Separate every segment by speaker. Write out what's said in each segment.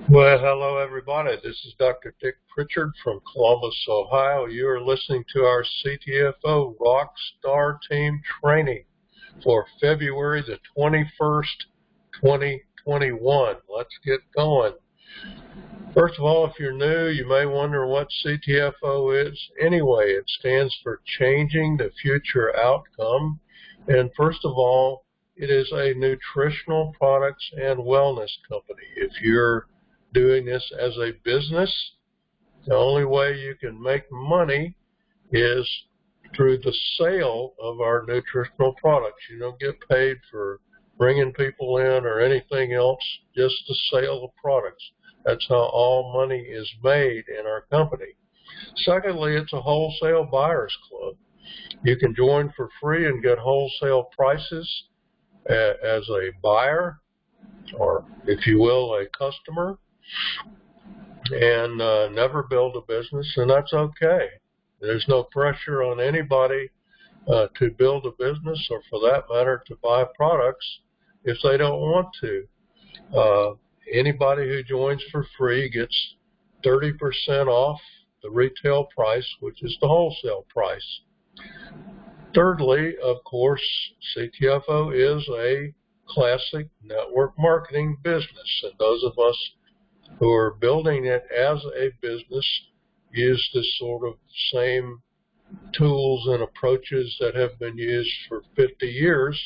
Speaker 1: Well, hello everybody. This is Dr. Dick Pritchard from Columbus, Ohio. You are listening to our CTFO Rockstar Team Training for February the 21st, 2021. Let's get going. First of all, if you're new, you may wonder what CTFO is. Anyway, it stands for Changing the Future Outcome. And first of all, it is a nutritional products and wellness company. If you're doing this as a business, the only way you can make money is through the sale of our nutritional products. You don't get paid for bringing people in or anything else, just the sale of products. That's how all money is made in our company. Secondly, it's a wholesale buyers club. You can join for free and get wholesale prices as a buyer, or if you will, a customer, and never build a business, and that's okay. There's no pressure on anybody to build a business, or for that matter, to buy products if they don't want to. Anybody who joins for free gets 30% off the retail price, which is the wholesale price. Thirdly, of course, CTFO is a classic network marketing business, and those of us who are building it as a business use the sort of same tools and approaches that have been used for 50 years,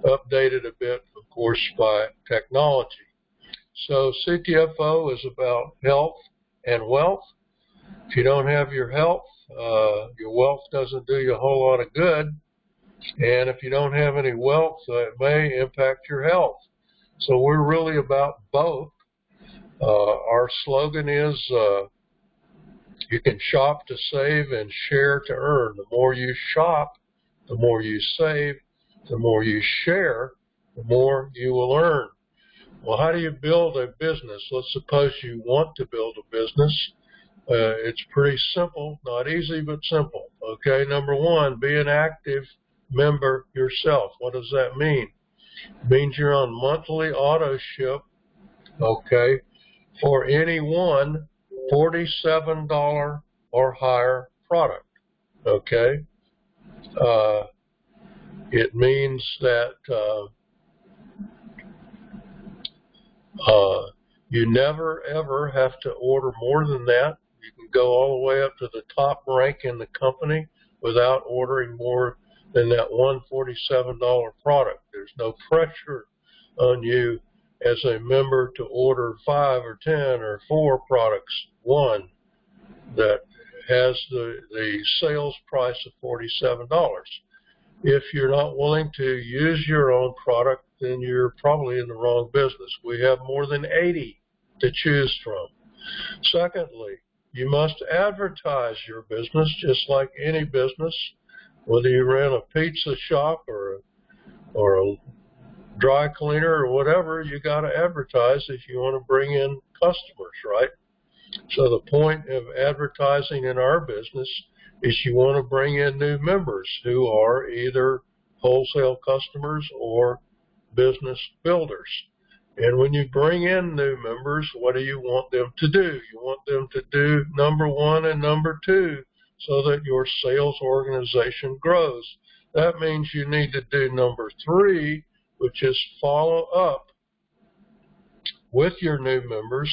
Speaker 1: updated a bit, of course, by technology. So CTFO is about health and wealth. If you don't have your health, your wealth doesn't do you a whole lot of good. And if you don't have any wealth, it may impact your health. So we're really about both. Our slogan is, you can shop to save and share to earn. The more you shop, the more you save, the more you share, the more you will earn. Well, how do you build a business? Let's suppose you want to build a business. It's pretty simple, not easy, but simple. Okay, number one, be an active member yourself. What does that mean? It means you're on monthly auto ship, okay, for any one $47 or higher product, okay? It means that you never, ever have to order more than that. You can go all the way up to the top rank in the company without ordering more than that one $47 product. There's no pressure on you as a member to order 5 or 10 or 4 products, one that has the sales price of $47. If you're not willing to use your own product, then you're probably in the wrong business. We have more than 80 to choose from. Secondly, you must advertise your business just like any business, whether you ran a pizza shop or a dry cleaner or whatever. You got to advertise if you want to bring in customers, right? So the point of advertising in our business is you want to bring in new members who are either wholesale customers or business builders. And when you bring in new members, what do you want them to do? You want them to do number one and number two so that your sales organization grows. That means you need to do number three, which is follow up with your new members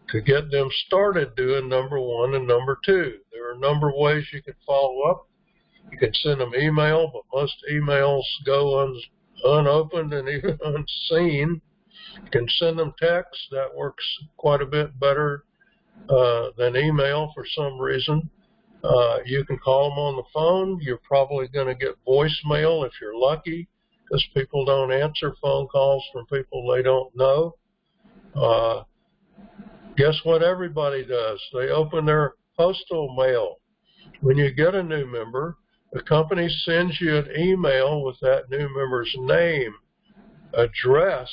Speaker 1: to get them started doing number one and number two. There are a number of ways you can follow up. You can send them email, but most emails go unopened and even unseen. You can send them text. That works quite a bit better than email for some reason. You can call them on the phone. You're probably going to get voicemail if you're lucky, because people don't answer phone calls from people they don't know. Guess what everybody does? They open their postal mail. When you get a new member, the company sends you an email with that new member's name, address,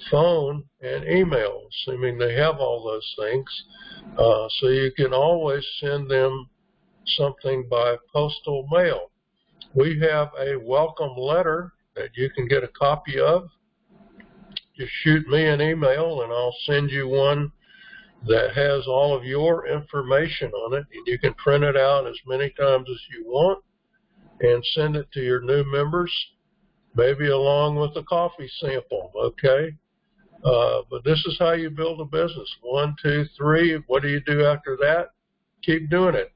Speaker 1: phone, and email, assuming they have all those things. So you can always send them something by postal mail. We have a welcome letter that you can get a copy of. just shoot me an email and I'll send you one that has all of your information on it, and you can print it out as many times as you want and send it to your new members, maybe along with a coffee sample, okay? But this is how you build a business. 1, 2, 3. What do you do after that? Keep doing it,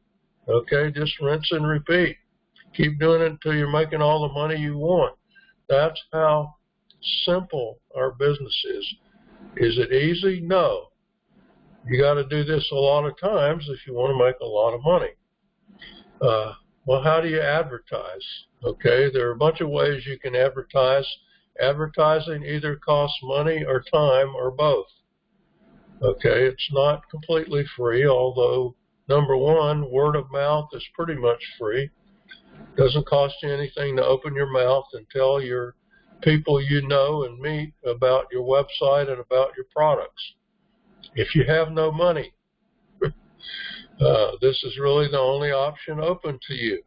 Speaker 1: okay? Just rinse and repeat. Keep doing it until you're making all the money you want. That's how simple our business is. Is it easy? No. You got to do this a lot of times if you want to make a lot of money. Well, how do you advertise? Okay, there are a bunch of ways you can advertise. Advertising either costs money or time or both. Okay, it's not completely free, although, number one, word of mouth is pretty much free. Doesn't cost you anything to open your mouth and tell your people you know and meet about your website and about your products. If you have no money, this is really the only option open to you,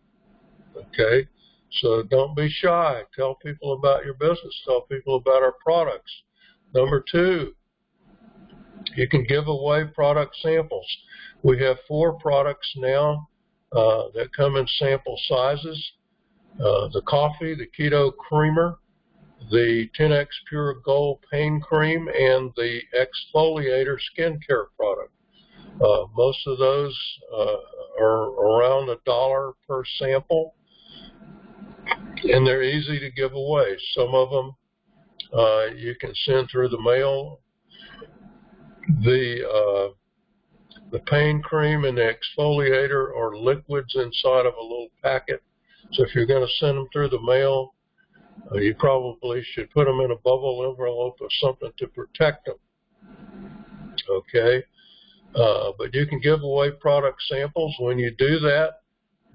Speaker 1: okay? So don't be shy. Tell people about your business. Tell people about our products. Number two, you can give away product samples. We have 4 products now that come in sample sizes. The coffee, the Keto creamer, the 10X Pure Gold Pain Cream, and the Exfoliator skincare product. Most of those are around $1 per sample, and they're easy to give away. Some of them you can send through the mail. The pain cream and the exfoliator are liquids inside of a little packet. So if you're going to send them through the mail, you probably should put them in a bubble envelope or something to protect them. Okay? But you can give away product samples. When you do that,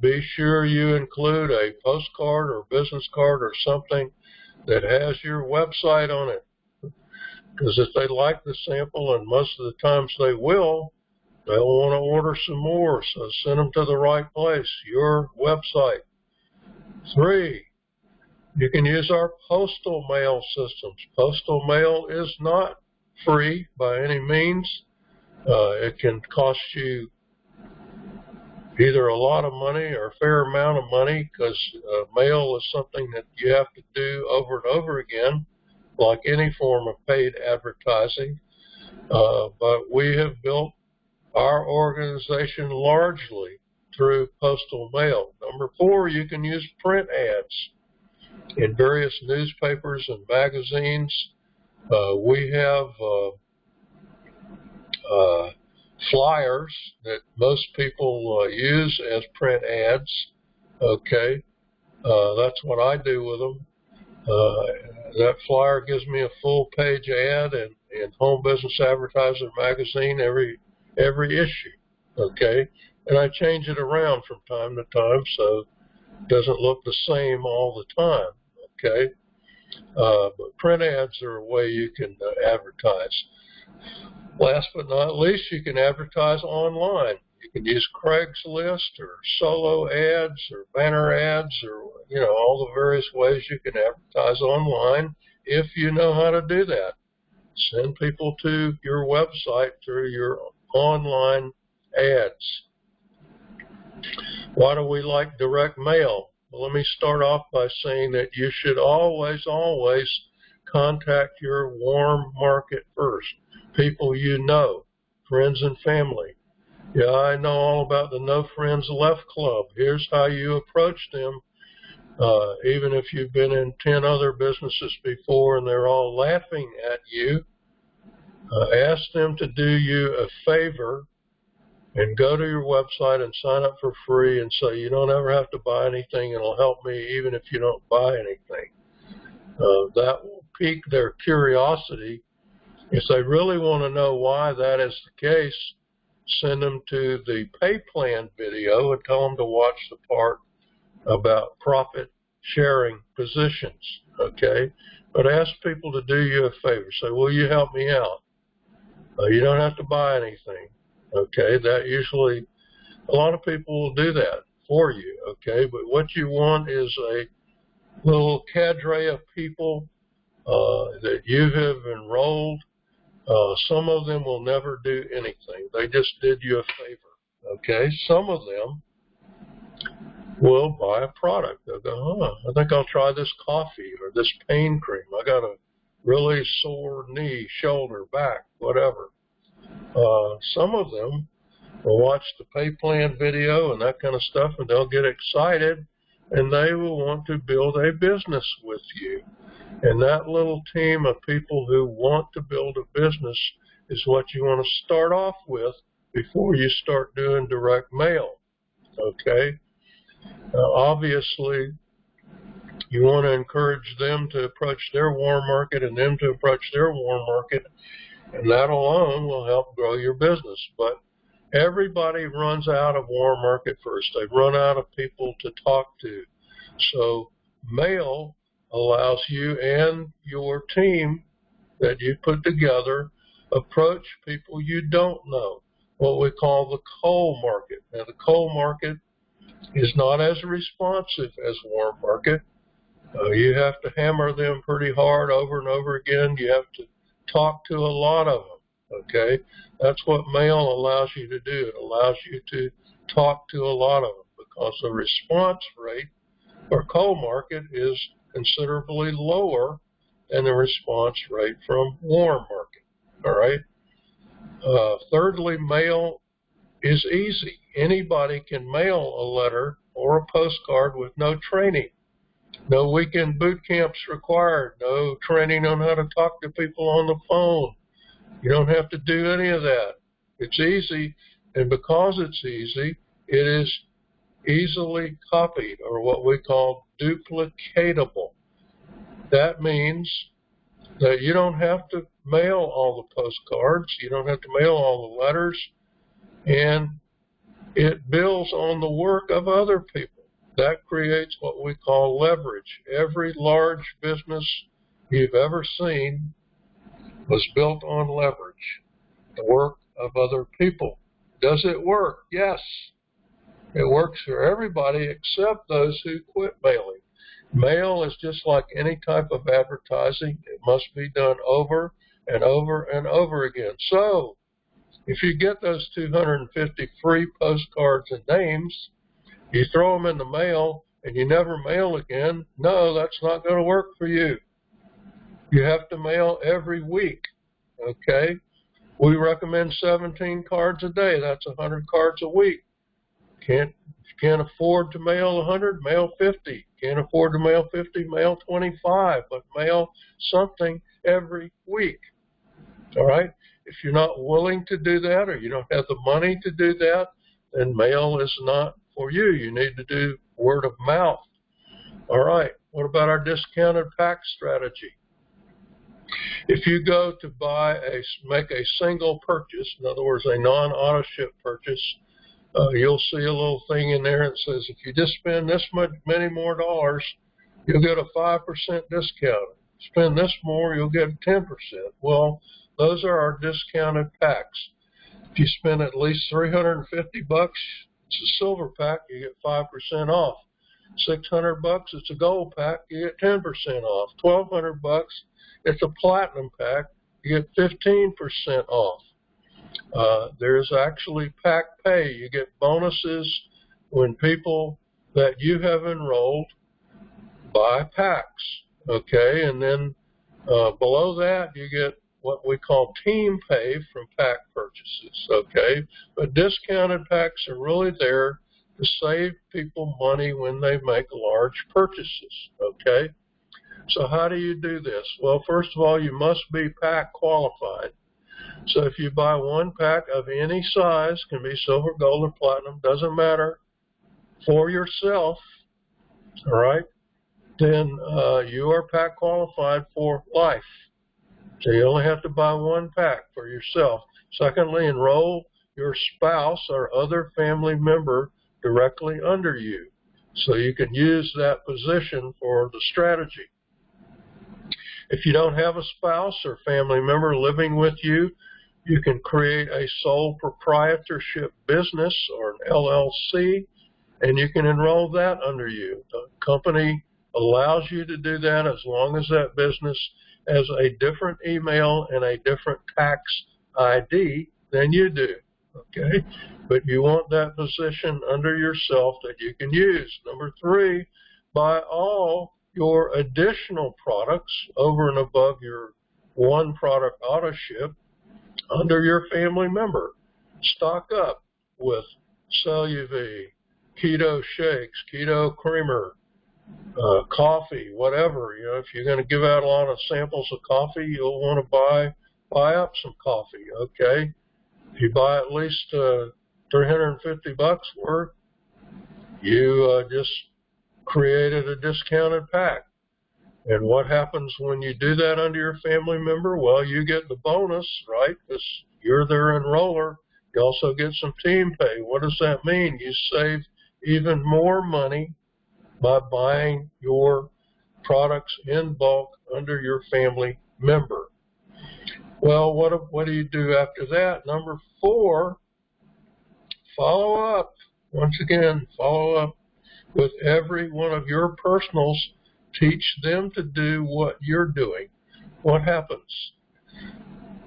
Speaker 1: be sure you include a postcard or business card or something that has your website on it. Because if they like the sample, and most of the times they will, they'll want to order some more. So send them to the right place, your website. 3, you can use our postal mail systems. Postal mail is not free by any means. It can cost you either a lot of money or a fair amount of money, because mail is something that you have to do over and over again, like any form of paid advertising. But we have built our organization largely through postal mail. Number 4, you can use print ads in various newspapers and magazines. We have flyers that most people use as print ads. Okay, that's what I do with them. That flyer gives me a full-page ad in Home Business Advertiser magazine every issue. Okay, and I change it around from time to time so it doesn't look the same all the time. Okay, but print ads are a way you can advertise. Last but not least, you can advertise online. You can use Craigslist or solo ads or banner ads, or all the various ways you can advertise online if you know how to do that. Send people to your website through your online ads. Why do we like direct mail? Well, let me start off by saying that you should always contact your warm market first. People you know, friends and family. Yeah, I know all about the No Friends Left Club. Here's how you approach them. Even if you've been in 10 other businesses before and they're all laughing at you, ask them to do you a favor and go to your website and sign up for free and say, you don't ever have to buy anything, it'll help me even if you don't buy anything. That will pique their curiosity. If they really want to know why that is the case, send them to the pay plan video and tell them to watch the part about profit sharing positions, okay? But ask people to do you a favor. Say, will you help me out? You don't have to buy anything, okay? That usually, a lot of people will do that for you, okay? But what you want is a little cadre of people that you have enrolled. Some of them will never do anything. They just did you a favor, okay? Some of them will buy a product. They'll go, I think I'll try this coffee or this pain cream. I got a really sore knee, shoulder, back, whatever. Some of them will watch the pay plan video and that kind of stuff, and they'll get excited, and they will want to build a business with you. And that little team of people who want to build a business is what you want to start off with before you start doing direct mail, okay? Obviously, you want to encourage them to approach their warm market and them to approach their warm market, and that alone will help grow your business. But everybody runs out of warm market first. They run out of people to talk to. So mail allows you and your team that you put together approach people you don't know, what we call the cold market. Now, the cold market is not as responsive as warm market. You have to hammer them pretty hard over and over again. You have to talk to a lot of them, okay? That's what mail allows you to do. It allows you to talk to a lot of them because the response rate for cold market is considerably lower than the response rate from warm market, all right? Thirdly, mail is easy. Anybody can mail a letter or a postcard with no training. No weekend boot camps required. No training on how to talk to people on the phone. You don't have to do any of that. It's easy, and because it's easy, it is easily copied, or what we call duplicatable. That means that you don't have to mail all the postcards, you don't have to mail all the letters, and it builds on the work of other people. That creates what we call leverage. Every large business you've ever seen was built on leverage, the work of other people. Does it work? Yes. It works for everybody except those who quit mailing. Mail is just like any type of advertising. It must be done over and over and over again. So, if you get those 250 free postcards and names, you throw them in the mail and you never mail again, no, that's not going to work for you. You have to mail every week, okay? We recommend 17 cards a day. That's 100 cards a week. If you can't afford to mail 100, mail 50. Can't afford to mail 50, mail 25, but mail something every week, all right? If you're not willing to do that or you don't have the money to do that, then mail is not for you. You need to do word of mouth. All right, what about our discounted pack strategy? If you go to make a single purchase, in other words, a non-auto ship purchase, you'll see a little thing in there that says if you just spend this many more dollars, you'll get a 5% discount. Spend this more, you'll get 10%. Well, those are our discounted packs. If you spend at least $350, it's a silver pack, you get 5% off. $600, it's a gold pack, you get 10% off. $1,200, it's a platinum pack, you get 15% off. There's actually pack pay. You get bonuses when people that you have enrolled buy packs, okay? And then below that, you get what we call team pay from pack purchases, okay? But discounted packs are really there to save people money when they make large purchases, okay? So how do you do this? Well, first of all, you must be pack qualified. So if you buy one pack of any size, can be silver, gold, or platinum, doesn't matter, for yourself, all right, then you are pack qualified for life. So you only have to buy one pack for yourself. Secondly, enroll your spouse or other family member directly under you, so you can use that position for the strategy. If you don't have a spouse or family member living with you, you can create a sole proprietorship business or an LLC, and you can enroll that under you. The company allows you to do that as long as that business has a different email and a different tax ID than you do, okay? But you want that position under yourself that you can use. Number 3, buy all your additional products over and above your one product auto ship under your family member. Stock up with CellUV, Keto shakes, Keto creamer, coffee, whatever. You know, if you're going to give out a lot of samples of coffee, you'll want to buy up some coffee, okay? If you buy at least $350 worth, you just created a discounted pack. And what happens when you do that under your family member? Well, you get the bonus, right? Because you're their enroller. You also get some team pay. What does that mean? You save even more money by buying your products in bulk under your family member. Well, what do you do after that? Number 4, follow up. Once again, follow up with every one of your personals. Teach them to do what you're doing. What happens?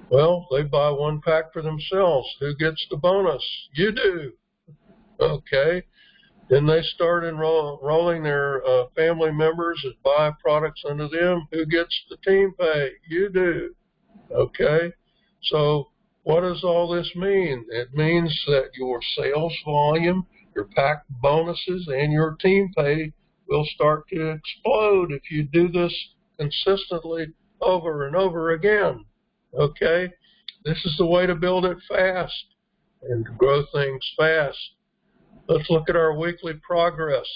Speaker 1: Well, they buy one pack for themselves. Who gets the bonus? You do. Okay. Then they start enrolling their family members and buy products under them. Who gets the team pay? You do. Okay. So what does all this mean? It means that your sales volume, your pack bonuses, and your team pay will start to explode if you do this consistently over and over again, okay? This is the way to build it fast and to grow things fast. Let's look at our weekly progress.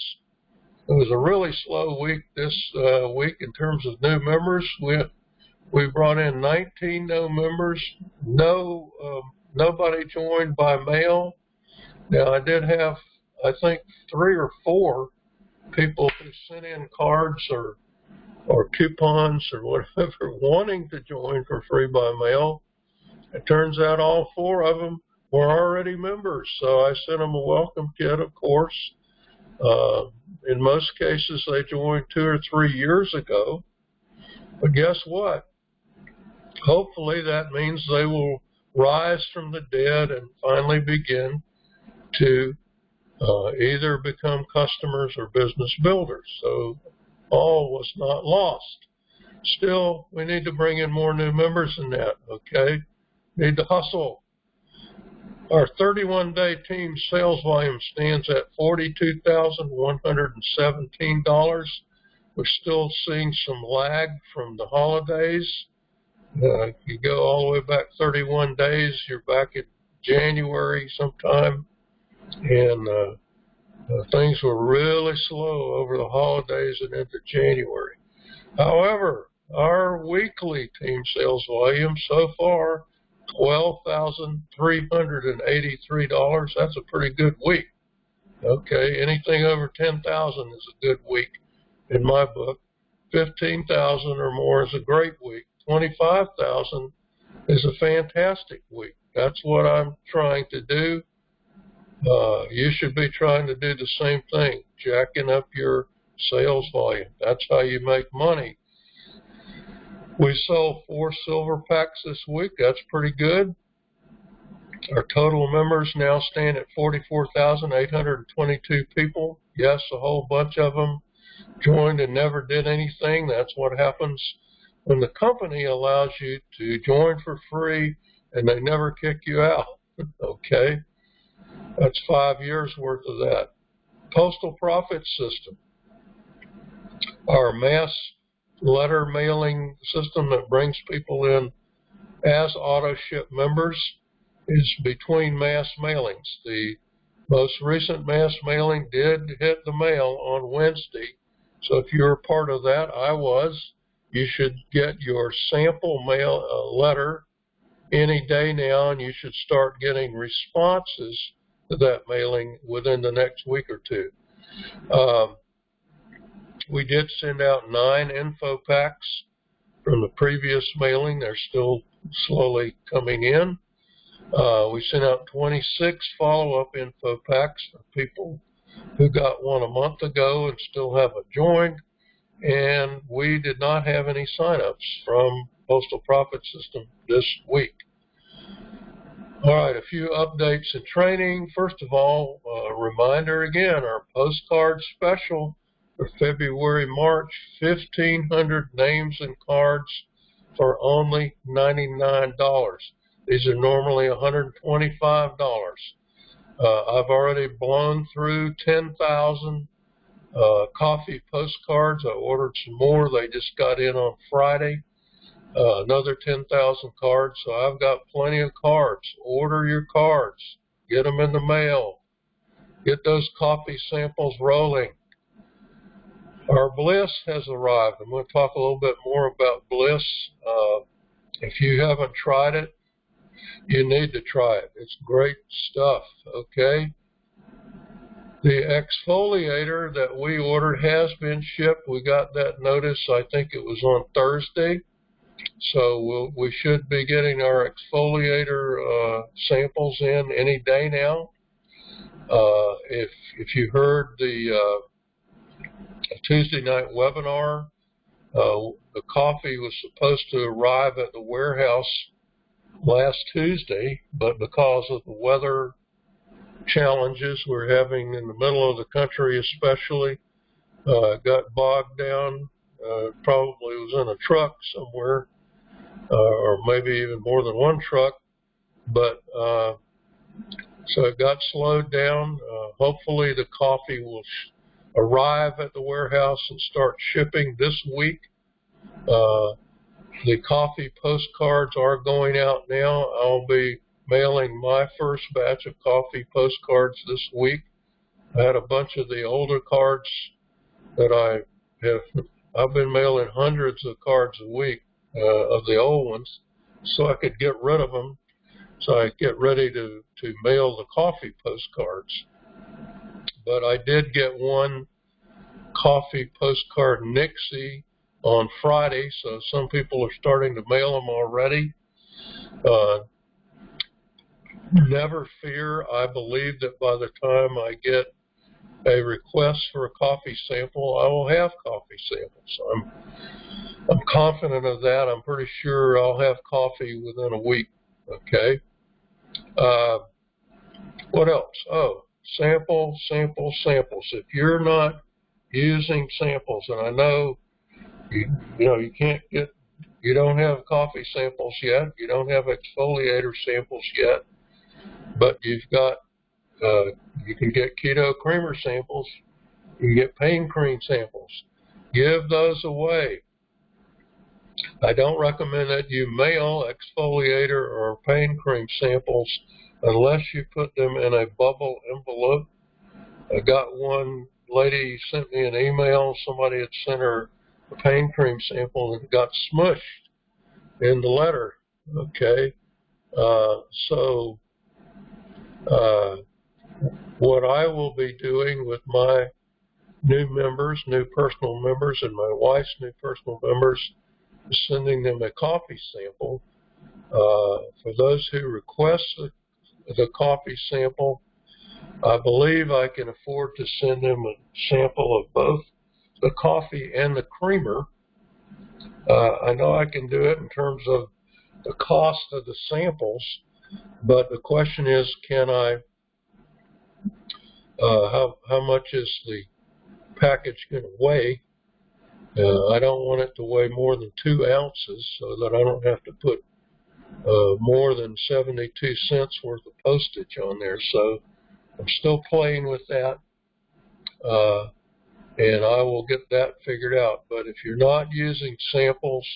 Speaker 1: It was a really slow week this week in terms of new members. We brought in 19 new members. Nobody joined by mail. Now, I did have, I think, 3 or 4 people who sent in cards or coupons or whatever wanting to join for free by mail. It turns out all 4 of them were already members, so I sent them a welcome kit, of course. In most cases, they joined 2 or 3 years ago. But guess what? Hopefully that means they will rise from the dead and finally begin to either become customers or business builders. So all was not lost. Still, we need to bring in more new members than that, okay? Need to hustle. Our 31-day team sales volume stands at $42,117. We're still seeing some lag from the holidays. You go all the way back 31 days, you're back in January sometime. And things were really slow over the holidays and into January. However, our weekly team sales volume so far, $12,383. That's a pretty good week. Okay, anything over 10,000 is a good week in my book. 15,000 or more is a great week. 25,000 is a fantastic week. That's what I'm trying to do. You should be trying to do the same thing, jacking up your sales volume. That's how you make money. We sold 4 silver packs this week. That's pretty good. Our total members now stand at 44,822 people. Yes, a whole bunch of them joined and never did anything. That's what happens when the company allows you to join for free and they never kick you out. Okay? That's 5 years worth of that. Postal profit system. Our mass letter mailing system that brings people in as auto ship members is between mass mailings. The most recent mass mailing did hit the mail on Wednesday. So if you're a part of that, I was, you should get your sample mail letter any day now, and you should start getting responses to that mailing within the next week or 2. We did send out 9 info packs from the previous mailing. They're still slowly coming in. We sent out 26 follow-up info packs for people who got one a month ago and still haven't joined. and we did not have any signups from Postal Profit System this week. All right, a few updates and training. First of all, a reminder again, our postcard special for February, March, 1,500 names and cards for only $99. These are normally $125. I've already blown through 10,000 coffee postcards. I ordered some more. They just got in on Friday. Another 10,000 cards, so I've got plenty of cards. Order your cards. Get them in the mail. Get those coffee samples rolling. Our Bliss has arrived. I'm going to talk a little bit more about Bliss. If you haven't tried it, you need to try it. It's great stuff, okay? The exfoliator that we ordered has been shipped. We got that notice, I think it was on Thursday. So we should be getting our exfoliator samples in any day now. If you heard the Tuesday night webinar, the coffee was supposed to arrive at the warehouse last Tuesday, but because of the weather challenges we're having in the middle of the country especially, got bogged down. Probably was in a truck somewhere, or maybe even more than one truck, but so it got slowed down. Hopefully the coffee will arrive at the warehouse and start shipping this week. The coffee postcards are going out now. I'll be mailing my first batch of coffee postcards this week. I had a bunch of the older cards that I've been mailing hundreds of cards a week of the old ones, so I could get rid of them, so I get ready to mail the coffee postcards. But I did get one coffee postcard Nixie on Friday, so some people are starting to mail them already. Never fear. I believe that by the time I get a request for a coffee sample, I will have coffee samples. I'm confident of that. I'm pretty sure I'll have coffee within a week. Okay. What else? Oh, samples. If you're not using samples, and I know you can't get, you don't have coffee samples yet, you don't have exfoliator samples yet, but you've got, you can get keto creamer samples, you can get pain cream samples. Give those away. I don't recommend that you mail exfoliator or pain cream samples unless you put them in a bubble envelope. I got one lady sent me an email. Somebody had sent her a pain cream sample and it got smushed in the letter. Okay. What I will be doing with my new members, new personal members, and my wife's new personal members is sending them a coffee sample. For those who request the coffee sample, I believe I can afford to send them a sample of both the coffee and the creamer. I know I can do it in terms of the cost of the samples, but the question is, can I, how much is the package going to weigh? I don't want it to weigh more than 2 ounces so that I don't have to put more than 72 cents worth of postage on there. So I'm still playing with that, and I will get that figured out. But if you're not using samples,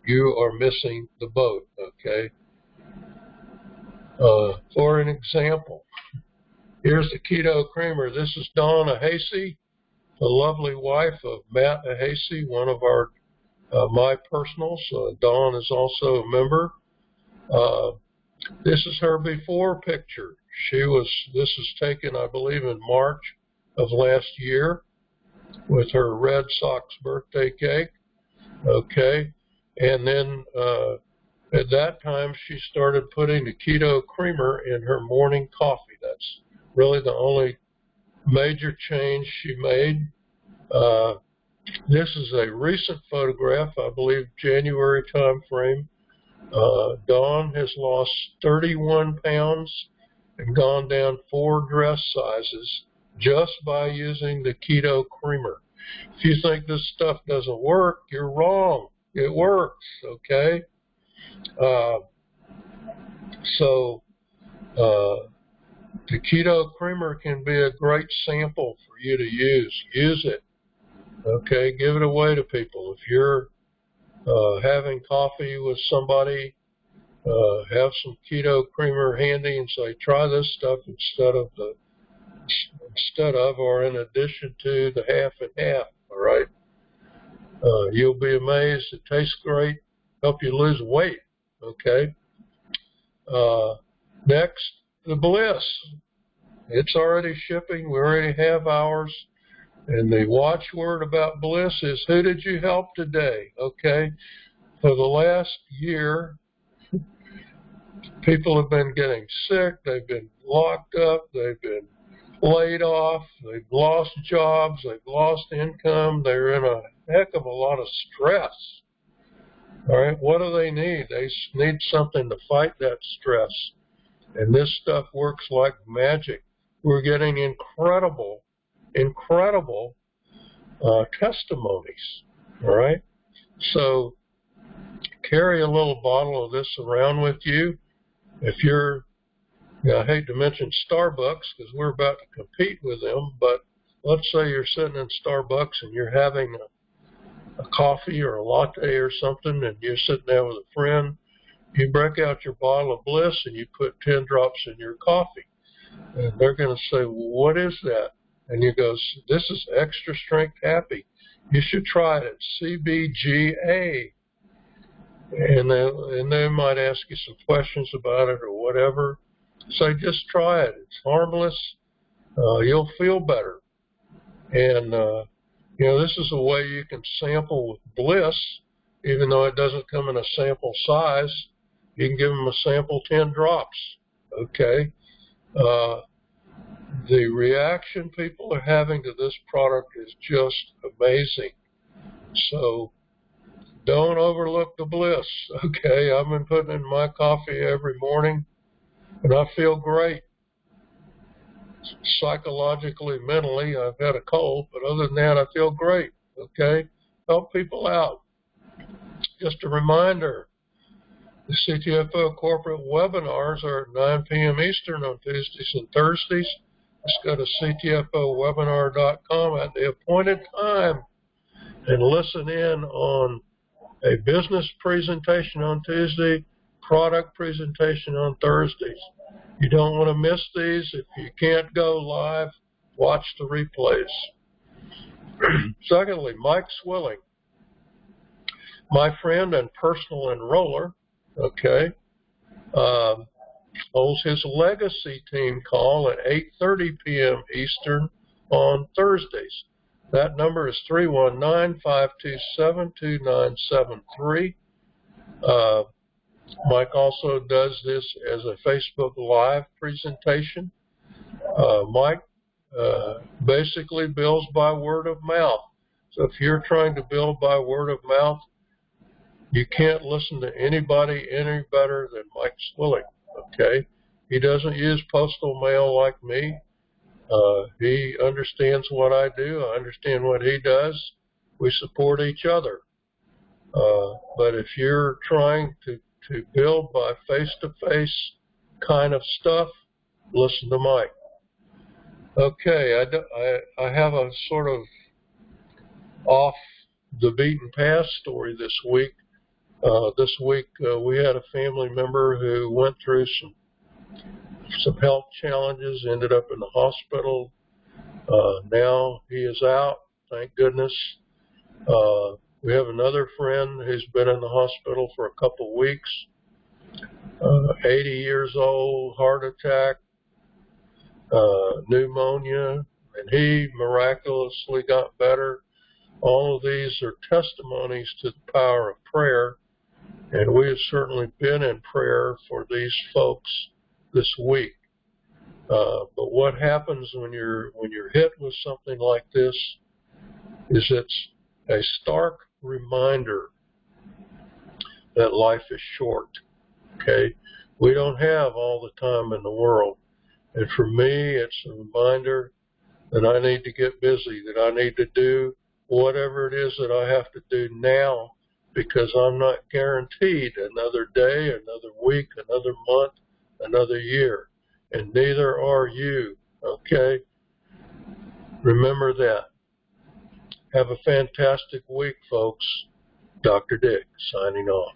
Speaker 1: you are missing the boat, okay? For an example, here's the keto creamer. This is Dawn Ahasey, the lovely wife of Matt Ahasey, one of our my personals. Dawn is also a member. This is her before picture. This is taken, I believe, in March of last year with her Red Sox birthday cake. Okay. And then at that time, she started putting the keto creamer in her morning coffee. That's really the only major change she made. This is a recent photograph, I believe January time frame. Dawn has lost 31 pounds and gone down 4 dress sizes just by using the Keto creamer. If you think this stuff doesn't work, you're wrong. It works, okay? The Keto creamer can be a great sample for you to use. Use it, okay? Give it away to people. If you're having coffee with somebody, have some Keto creamer handy and say, try this stuff instead of or in addition to the half and half, all right? You'll be amazed. It tastes great. Help you lose weight, okay? Next, the Bliss. It's already shipping. We already have ours. And the watchword about Bliss is, who did you help today? Okay? For the last year, people have been getting sick. They've been locked up. They've been laid off. They've lost jobs. They've lost income. They're in a heck of a lot of stress. All right? What do they need? They need something to fight that stress. And this stuff works like magic. We're getting incredible testimonies, all right? So carry a little bottle of this around with you. If you're, I hate to mention Starbucks because we're about to compete with them, but let's say you're sitting in Starbucks and you're having a coffee or a latte or something, and you're sitting there with a friend. You break out your bottle of Bliss and you put 10 drops in your coffee. And they're going to say, well, what is that? And you go, this is extra strength happy. You should try it. It's CBGA. And they might ask you some questions about it or whatever. So just try it. It's harmless. You'll feel better. And, this is a way you can sample with Bliss, even though it doesn't come in a sample size. You can give them a sample 10 drops, okay? The reaction people are having to this product is just amazing. So don't overlook the Bliss, okay? I've been putting in my coffee every morning, and I feel great. Psychologically, mentally, I've had a cold, but other than that, I feel great, okay? Help people out. Just a reminder, the CTFO corporate webinars are at 9 p.m. Eastern on Tuesdays and Thursdays. Just go to CTFOwebinar.com at the appointed time and listen in on a business presentation on Tuesday, product presentation on Thursdays. You don't want to miss these. If you can't go live, watch the replays. Secondly, Mike Swilling, my friend and personal enroller, okay, holds his legacy team call at 8:30 p.m. Eastern on Thursdays. That number is 319-527-2973. Mike also does this as a Facebook Live presentation. Mike basically builds by word of mouth. So if you're trying to build by word of mouth, you can't listen to anybody any better than Mike Swilling, okay? He doesn't use postal mail like me. He understands what I do. I understand what he does. We support each other. But if you're trying to build by face-to-face kind of stuff, listen to Mike. Okay, I have a sort of off the beaten path story this week. This week we had a family member who went through some health challenges, ended up in the hospital. Now he is out, thank goodness. We have another friend who's been in the hospital for a couple weeks, 80 years old, heart attack, pneumonia, and he miraculously got better. All of these are testimonies to the power of prayer, and we have certainly been in prayer for these folks this week. But what happens when you're hit with something like this is a stark reminder that life is short, okay? We don't have all the time in the world. And for me, it's a reminder that I need to get busy, that I need to do whatever it is that I have to do now, because I'm not guaranteed another day, another week, another month, another year. And neither are you, okay? Remember that. Have a fantastic week, folks. Dr. Dick, signing off.